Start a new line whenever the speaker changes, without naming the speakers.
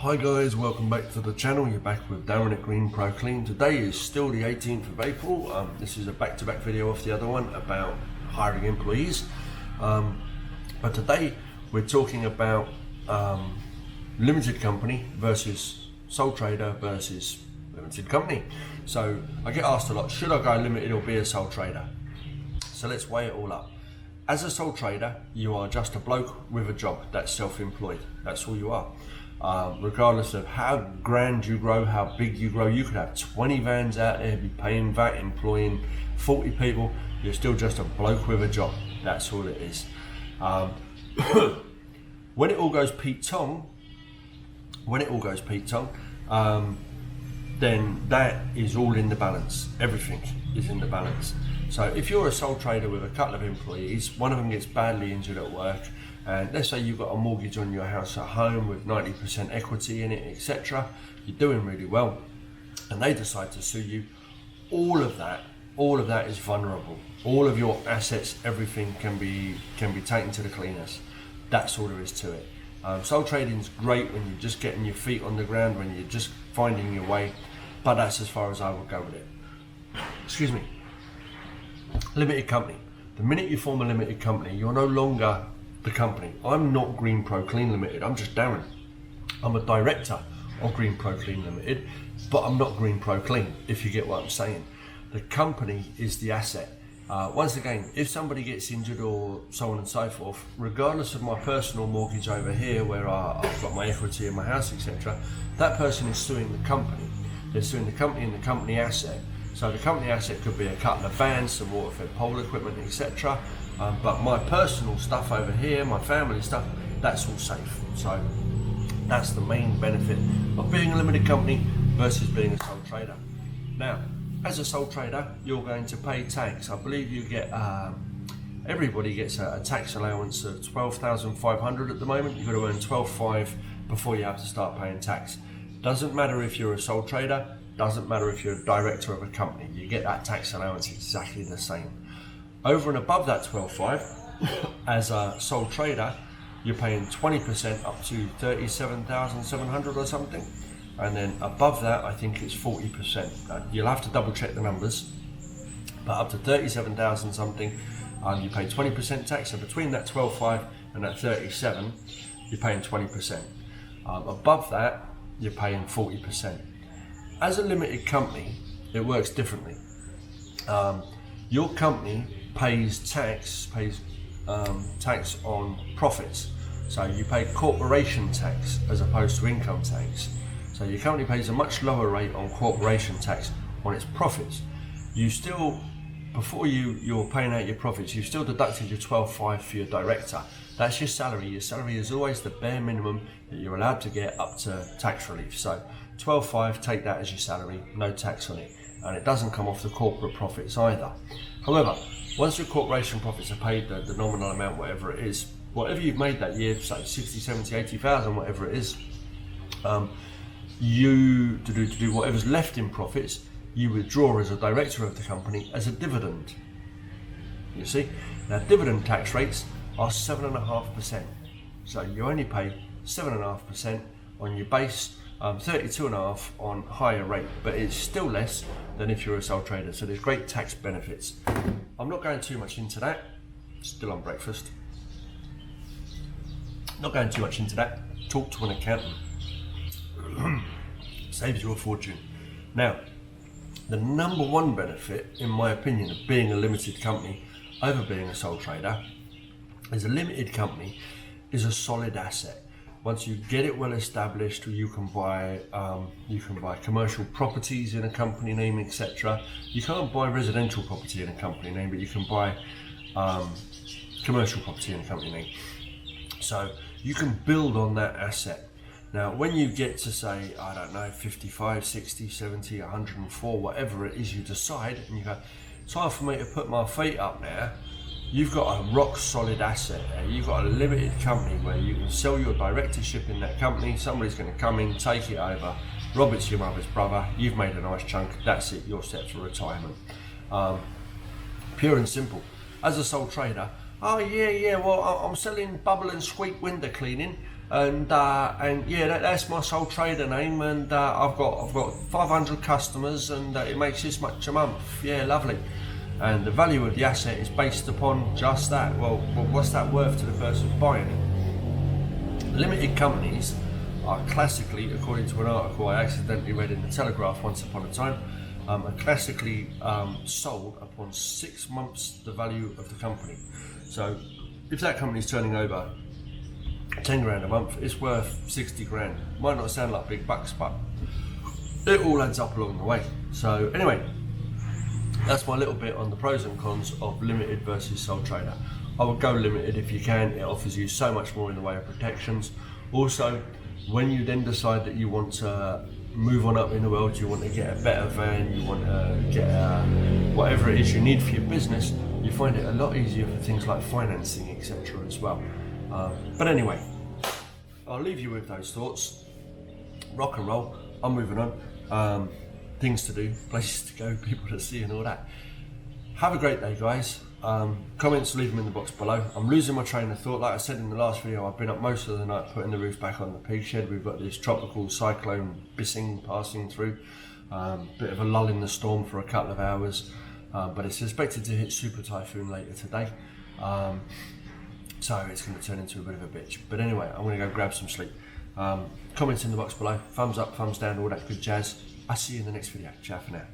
Hi guys, welcome back to the channel. You're back with Darren at Green Pro Clean. Today is still the 18th of April. This is a back-to-back video off the other one about hiring employees. But today we're talking about limited company versus sole trader versus limited company. So I get asked a lot, should I go limited or be a sole trader? So let's weigh it all up. As a sole trader, you are just a bloke with a job that's self-employed. That's all you are. Regardless of how grand you grow, how big you grow, you could have 20 vans out there, be paying VAT, employing 40 people, you're still just a bloke with a job. That's all it is. When it all goes Pete Tong, then that is all in the balance. Everything is in the balance. So if you're a sole trader with a couple of employees, one of them gets badly injured at work, and let's say you've got a mortgage on your house at home with 90% equity in it, etc. You're doing really well, and they decide to sue you. All of that is vulnerable. All of your assets, everything can be taken to the cleaners. That's all there is to it. Sole trading is great when you're just getting your feet on the ground, when you're just finding your way, but that's as far as I would go with it. Excuse me. Limited company. The minute you form a limited company, you're no longer the company. I'm not Green Pro Clean Limited, I'm just Darren. I'm a director of Green Pro Clean Limited, but I'm not Green Pro Clean, if you get what I'm saying. The company is the asset. Once again, if somebody gets injured or so on and so forth, regardless of my personal mortgage over here where I've got my equity in my house, etc., that person is suing the company. They're suing the company and the company asset. So the company asset could be a couple of vans, some water-fed pole equipment, etc. But my personal stuff over here, my family stuff, that's all safe. So that's the main benefit of being a limited company versus being a sole trader. Now, as a sole trader, you're going to pay tax. I believe you get, everybody gets a tax allowance of $12,500 at the moment. You've got to earn $12,500 before you have to start paying tax. Doesn't matter if you're a sole trader, doesn't matter if you're a director of a company, you get that tax allowance exactly the same. Over and above that $12,500, as a sole trader, you're paying 20% up to $37,700 or something. And then above that, I think it's 40%. You'll have to double check the numbers, but up to 37,000 something, you pay 20% tax. And between that 12,500 and that 37, you're paying 20%. Above that, you're paying 40%. As a limited company, it works differently. Your company pays tax on profits. So you pay corporation tax as opposed to income tax. So your company pays a much lower rate on corporation tax on its profits. You still, before you're paying out your profits, you've still deducted your $12,500 for your director. That's your salary. Your salary is always the bare minimum that you're allowed to get up to tax relief. So $12,500, take that as your salary, no tax on it. And it doesn't come off the corporate profits either. However, once your corporation profits are paid, the nominal amount, whatever it is, whatever you've made that year, say 60, 70, 80,000, whatever it is, you to do whatever's left in profits, you withdraw as a director of the company as a dividend. You see, now dividend tax rates are 7.5%. So you only pay 7.5% on your base, 32.5% on higher rate, but it's still less than if you're a sole trader. So there's great tax benefits. I'm not going too much into that. Still on breakfast. Not going too much into that. Talk to an accountant. Saves you a fortune. Now, the number one benefit, in my opinion, of being a limited company over being a sole trader is a limited company is a solid asset. Once you get it well established, you can buy commercial properties in a company name, etc. You can't buy residential property in a company name, but you can buy commercial property in a company name. So you can build on that asset. Now, when you get to say, I don't know, 55, 60, 70, 104, whatever it is you decide, and you go, it's time for me to put my feet up now, you've got a rock solid asset there. You've got a limited company where you can sell your directorship in that company. Somebody's going to come in, take it over. Robert's your mother's brother. You've made a nice chunk. That's it. You're set for retirement. Pure and simple. As a sole trader, oh yeah, well, I'm selling bubble and squeak window cleaning. and yeah, that's my sole trader name, and I've got 500 customers, and it makes this much a month. Yeah, lovely. And the value of the asset is based upon just that. Well, what's that worth to the person buying it? Limited companies are classically, according to an article I accidentally read in the Telegraph once upon a time, are classically sold upon 6 months the value of the company. So if that company's turning over 10 grand a month, it's worth 60 grand. Might not sound like big bucks, but it all adds up along the way. So anyway, that's my little bit on the pros and cons of limited versus sole trader. I would go limited if you can. It offers you so much more in the way of protections. Also, when you then decide that you want to move on up in the world, you want to get a better van, you want to get whatever it is you need for your business, you find it a lot easier for things like financing, etc. as well. But anyway, I'll leave you with those thoughts. Rock and roll. I'm moving on. Things to do, places to go, people to see, and all that. Have a great day, guys. Comments, leave them in the box below. I'm losing my train of thought. Like I said in the last video, I've been up most of the night putting the roof back on the pig shed. We've got this tropical cyclone Bissing passing through. Bit of a lull in the storm for a couple of hours, but it's expected to hit super typhoon later today. So it's going to turn into a bit of a bitch. But anyway, I'm going to go grab some sleep. Comments in the box below. Thumbs up, thumbs down, all that good jazz. I'll see you in the next video. Ciao for now.